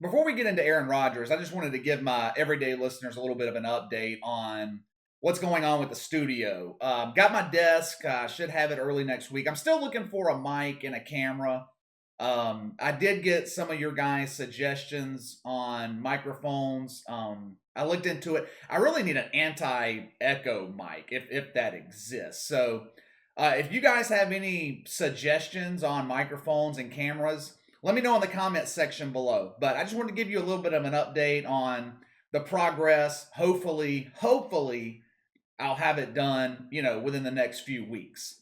Before we get into Aaron Rodgers, I just wanted to give my everyday listeners a little bit of an update on what's going on with the studio. Got my desk, should have it early next week. I'm still looking for a mic and a camera. I did get some of your guys' suggestions on microphones. I looked into it. I really need an anti-echo mic if that exists. So, if you guys have any suggestions on microphones and cameras, let me know in the comments section below. But I just wanted to give you a little bit of an update on the progress. Hopefully, I'll have it done, within the next few weeks.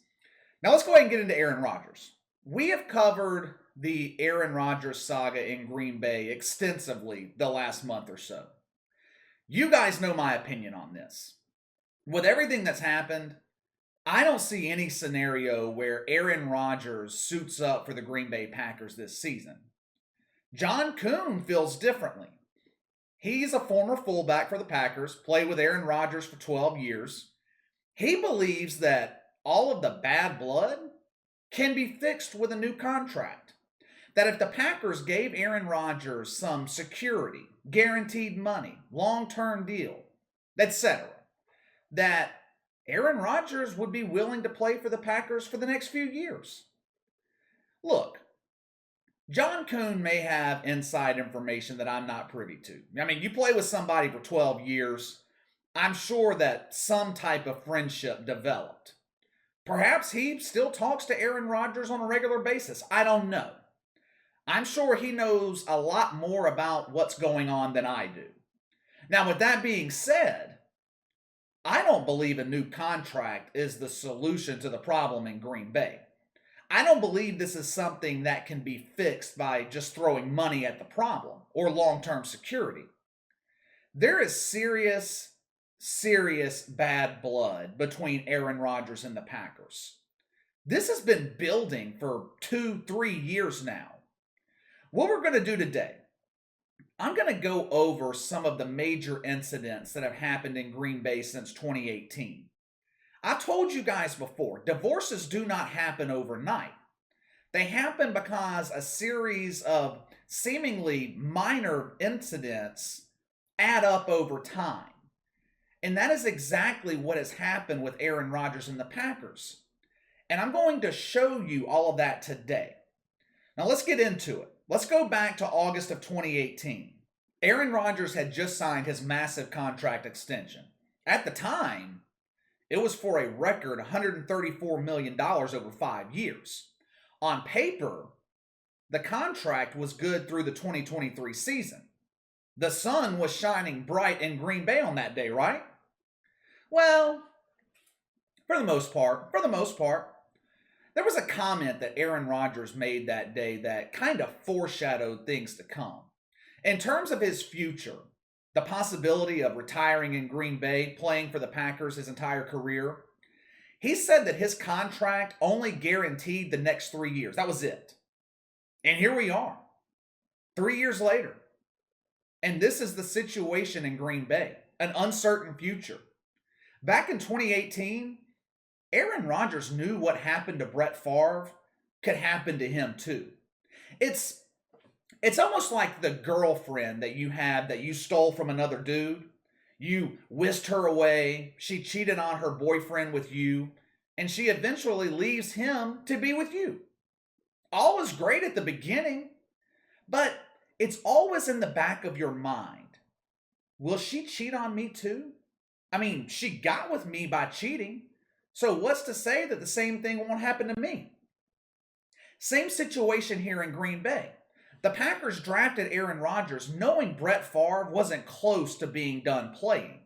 Now let's go ahead and get into Aaron Rodgers. We have covered the Aaron Rodgers saga in Green Bay extensively the last month or so. You guys know my opinion on this. With everything that's happened, I don't see any scenario where Aaron Rodgers suits up for the Green Bay Packers this season. John Kuhn feels differently. He's a former fullback for the Packers, played with Aaron Rodgers for 12 years. He believes that all of the bad blood can be fixed with a new contract. That if the Packers gave Aaron Rodgers some security, guaranteed money, long-term deal, etc., that Aaron Rodgers would be willing to play for the Packers for the next few years. Look, John Kuhn may have inside information that I'm not privy to. I mean, you play with somebody for 12 years, I'm sure that some type of friendship developed. Perhaps he still talks to Aaron Rodgers on a regular basis. I don't know. I'm sure he knows a lot more about what's going on than I do. Now, with that being said, I don't believe a new contract is the solution to the problem in Green Bay. I don't believe this is something that can be fixed by just throwing money at the problem or long-term security. There is serious bad blood between Aaron Rodgers and the Packers. This has been building for 2-3 years now. What we're going to do today, I'm going to go over some of the major incidents that have happened in Green Bay since 2018. I told you guys before, divorces do not happen overnight. They happen because a series of seemingly minor incidents add up over time. And that is exactly what has happened with Aaron Rodgers and the Packers. And I'm going to show you all of that today. Now let's get into it. Let's go back to August of 2018. Aaron Rodgers had just signed his massive contract extension. At the time, it was for a record $134 million over 5 years. On paper, the contract was good through the 2023 season. The sun was shining bright in Green Bay on that day, right? Well, for the most part. There was a comment that Aaron Rodgers made that day that kind of foreshadowed things to come. In terms of his future, the possibility of retiring in Green Bay, playing for the Packers his entire career, he said that his contract only guaranteed the next 3 years. That was it. And here we are, 3 years later. And this is the situation in Green Bay, an uncertain future. Back in 2018, Aaron Rodgers knew what happened to Brett Favre could happen to him too. It's almost like the girlfriend that you had that you stole from another dude. You whisked her away, she cheated on her boyfriend with you, and she eventually leaves him to be with you. All is great at the beginning, but it's always in the back of your mind. Will she cheat on me too? I mean, she got with me by cheating. So what's to say that the same thing won't happen to me? Same situation here in Green Bay. The Packers drafted Aaron Rodgers knowing Brett Favre wasn't close to being done playing.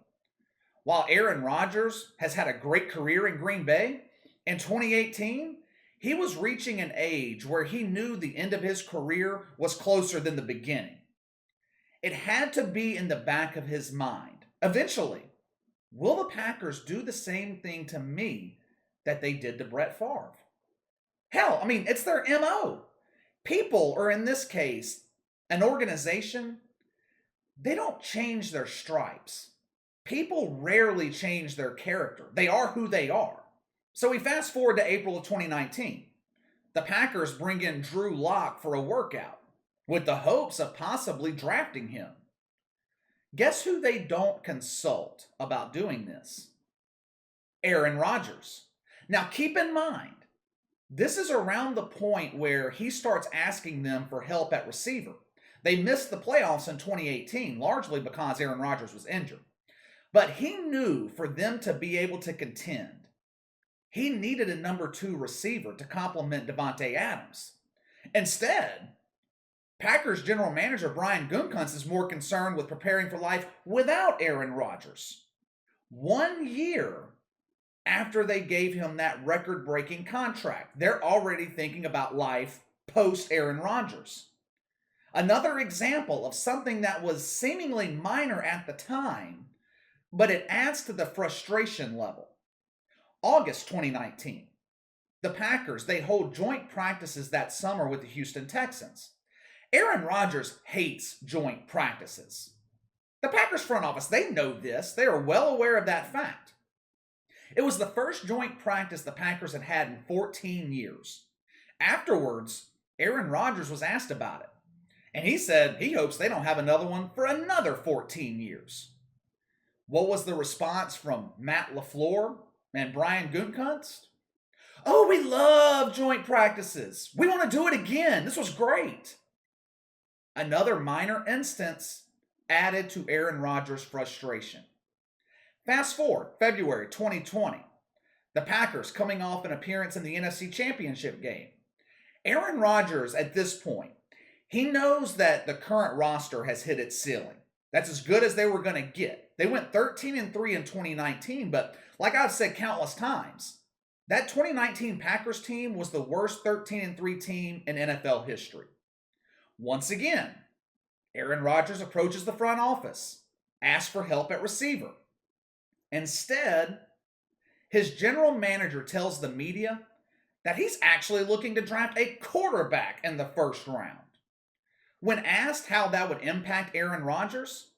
While Aaron Rodgers has had a great career in Green Bay, in 2018, he was reaching an age where he knew the end of his career was closer than the beginning. It had to be in the back of his mind. Eventually, will the Packers do the same thing to me that they did to Brett Favre? Hell, I mean, it's their MO. People, or in this case, an organization, they don't change their stripes. People rarely change their character. They are who they are. So we fast forward to April of 2019. The Packers bring in Drew Lock for a workout. with the hopes of possibly drafting him. Guess who they don't consult about doing this? Aaron Rodgers. Now keep in mind, this is around the point where he starts asking them for help at receiver. They missed the playoffs in 2018, largely because Aaron Rodgers was injured. But he knew for them to be able to contend, he needed a number 2 receiver to complement Davante Adams. Instead, Packers general manager Brian Gutekunst is more concerned with preparing for life without Aaron Rodgers. 1 year after they gave him that record-breaking contract, they're already thinking about life post Aaron Rodgers. Another example of something that was seemingly minor at the time, but it adds to the frustration level. August 2019. The Packers, they hold joint practices that summer with the Houston Texans. Aaron Rodgers hates joint practices. The Packers front office, they know this. They are well aware of that fact. It was the first joint practice the Packers had had in 14 years. Afterwards, Aaron Rodgers was asked about it. And he said he hopes they don't have another one for another 14 years. What was the response from Matt LaFleur and Brian Gutekunst? Oh, we love joint practices. We want to do it again. This was great. Another minor instance added to Aaron Rodgers' frustration. Fast forward, February 2020. The Packers coming off an appearance in the NFC Championship game. Aaron Rodgers, at this point, he knows that the current roster has hit its ceiling. That's as good as they were going to get. They went 13-3 in 2019, but like I've said countless times, that 2019 Packers team was the worst 13-3 team in NFL history. Once again, Aaron Rodgers approaches the front office, asks for help at receiver. Instead, his general manager tells the media that he's actually looking to draft a quarterback in the first round. When asked how that would impact Aaron Rodgers,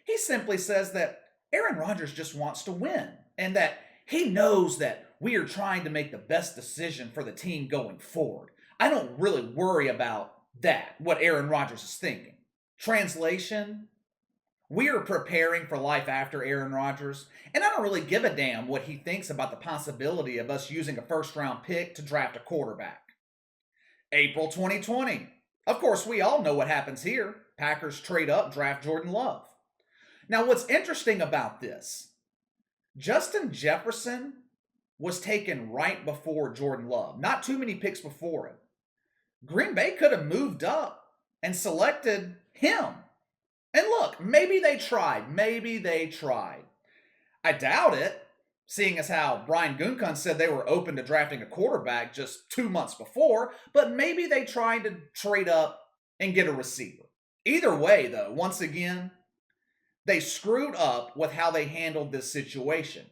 he simply says that Aaron Rodgers just wants to win and that he knows that we are trying to make the best decision for the team going forward. I don't really worry about that, what Aaron Rodgers is thinking. Translation, we are preparing for life after Aaron Rodgers, and I don't really give a damn what he thinks about the possibility of us using a first-round pick to draft a quarterback. April 2020. Of course, we all know what happens here. Packers trade up, draft Jordan Love. Now, what's interesting about this, Justin Jefferson was taken right before Jordan Love. Not too many picks before him. Green Bay could have moved up and selected him. And look, maybe they tried. Maybe they tried. I doubt it, seeing as how Brian Gutekunst said they were open to drafting a quarterback just 2 months before, but maybe they tried to trade up and get a receiver. Either way, though, once again, they screwed up with how they handled this situation.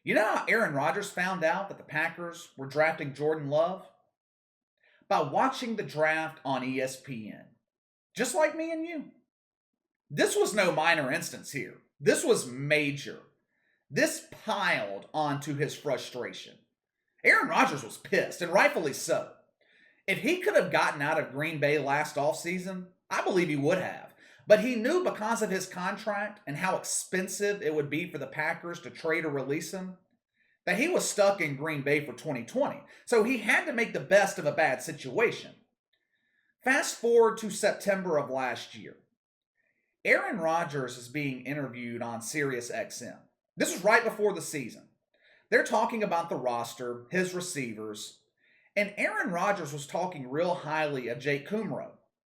You know how Aaron Rodgers found out that the Packers were drafting Jordan Love? By watching the draft on ESPN. Just like me and you. This was no minor instance here. This was major. This piled onto his frustration. Aaron Rodgers was pissed, and rightfully so. If he could have gotten out of Green Bay last offseason, I believe he would have. But he knew because of his contract and how expensive it would be for the Packers to trade or release him, that he was stuck in Green Bay for 2020. So he had to make the best of a bad situation. Fast forward to September of last year. Aaron Rodgers is being interviewed on SiriusXM. This was right before the season. They're talking about the roster, his receivers, and Aaron Rodgers was talking real highly of Jake Kumro.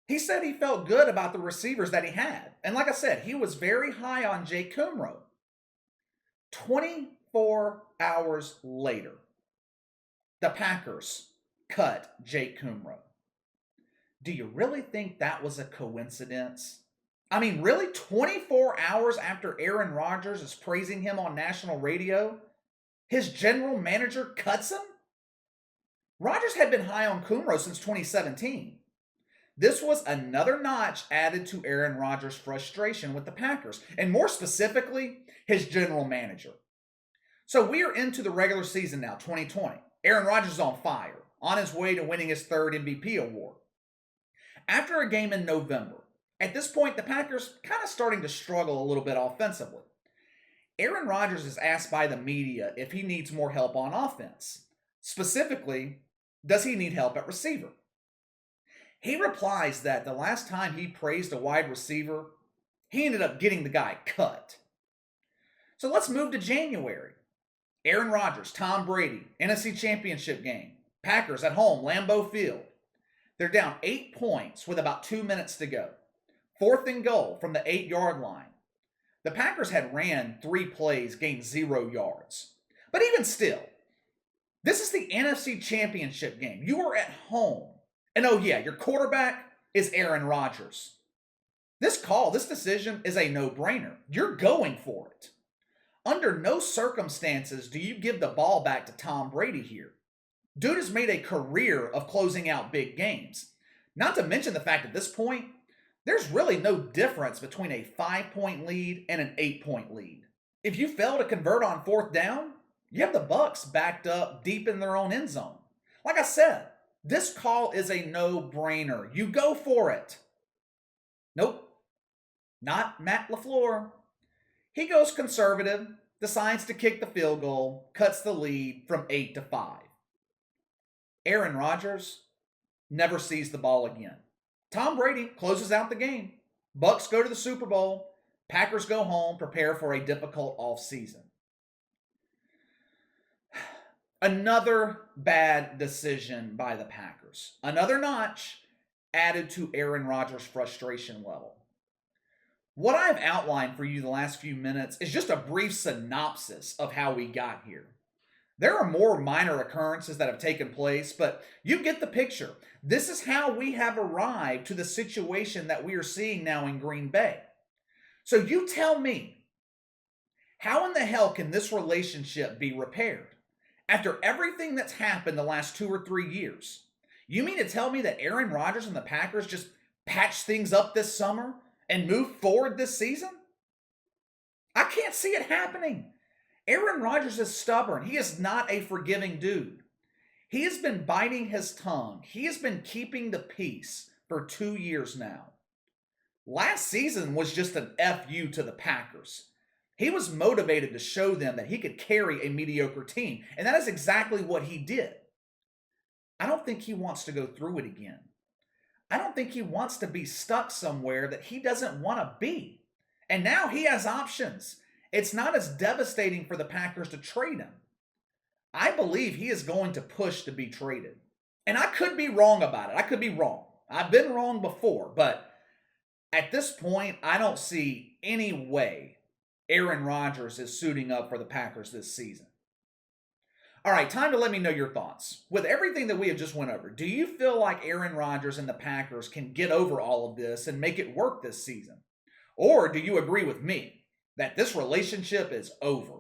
He said he felt good about the receivers that he had. And like I said, he was very high on Jake Kumro. 24 hours later, the Packers cut Jake Kumro. Do you really think that was a coincidence? I mean, really? 24 hours after Aaron Rodgers is praising him on national radio, his general manager cuts him? Rodgers had been high on Kumro since 2017. This was another notch added to Aaron Rodgers' frustration with the Packers, and more specifically, his general manager. So we are into the regular season now, 2020. Aaron Rodgers is on fire, on his way to winning his third MVP award. After a game in November, at this point, the Packers kind of starting to struggle a little bit offensively. Aaron Rodgers is asked by the media if he needs more help on offense. Specifically, does he need help at receiver? He replies that the last time he praised a wide receiver, he ended up getting the guy cut. So let's move to January. Aaron Rodgers, Tom Brady, NFC Championship game. Packers at home, Lambeau Field. They're down 8 points with about 2 minutes to go. 4th and goal from the 8-yard line. The Packers had ran 3 plays, gained 0 yards. But even still, this is the NFC Championship game. You are at home. And oh yeah, your quarterback is Aaron Rodgers. This decision is a no-brainer. You're going for it. Under no circumstances do you give the ball back to Tom Brady here. Dude has made a career of closing out big games. Not to mention the fact at this point, there's really no difference between a 5-point lead and an 8-point lead. If you fail to convert on 4th down, you have the Bucks backed up deep in their own end zone. Like I said, this call is a no-brainer. You go for it. Nope. Not Matt LaFleur. He goes conservative, decides to kick the field goal, cuts the lead from 8 to 5. Aaron Rodgers never sees the ball again. Tom Brady closes out the game. Bucks go to the Super Bowl. Packers go home, prepare for a difficult offseason. Another bad decision by the Packers. Another notch added to Aaron Rodgers' frustration level. What I've outlined for you the last few minutes is just a brief synopsis of how we got here. There are more minor occurrences that have taken place, but you get the picture. This is how we have arrived to the situation that we are seeing now in Green Bay. So you tell me, how in the hell can this relationship be repaired? After everything that's happened the last 2 or 3 years, you mean to tell me that Aaron Rodgers and the Packers just patched things up this summer and moved forward this season? I can't see it happening. Aaron Rodgers is stubborn. He is not a forgiving dude. He has been biting his tongue. He has been keeping the peace for 2 years now. Last season was just an FU to the Packers. He was motivated to show them that he could carry a mediocre team, and that is exactly what he did. I don't think he wants to go through it again. I don't think he wants to be stuck somewhere that he doesn't want to be. And now he has options. It's not as devastating for the Packers to trade him. I believe he is going to push to be traded. And I could be wrong about it. I could be wrong. I've been wrong before, but at this point, I don't see any way Aaron Rodgers is suiting up for the Packers this season. All right, time to let me know your thoughts. With everything that we have just went over, do you feel like Aaron Rodgers and the Packers can get over all of this and make it work this season? Or do you agree with me that this relationship is over?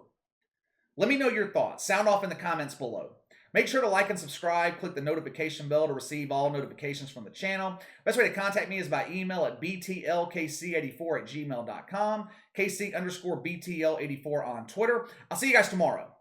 Let me know your thoughts. Sound off in the comments below. Make sure to like and subscribe. Click the notification bell to receive all notifications from the channel. Best way to contact me is by email at btlkc84@gmail.com. KC_BTL84 on Twitter. I'll see you guys tomorrow.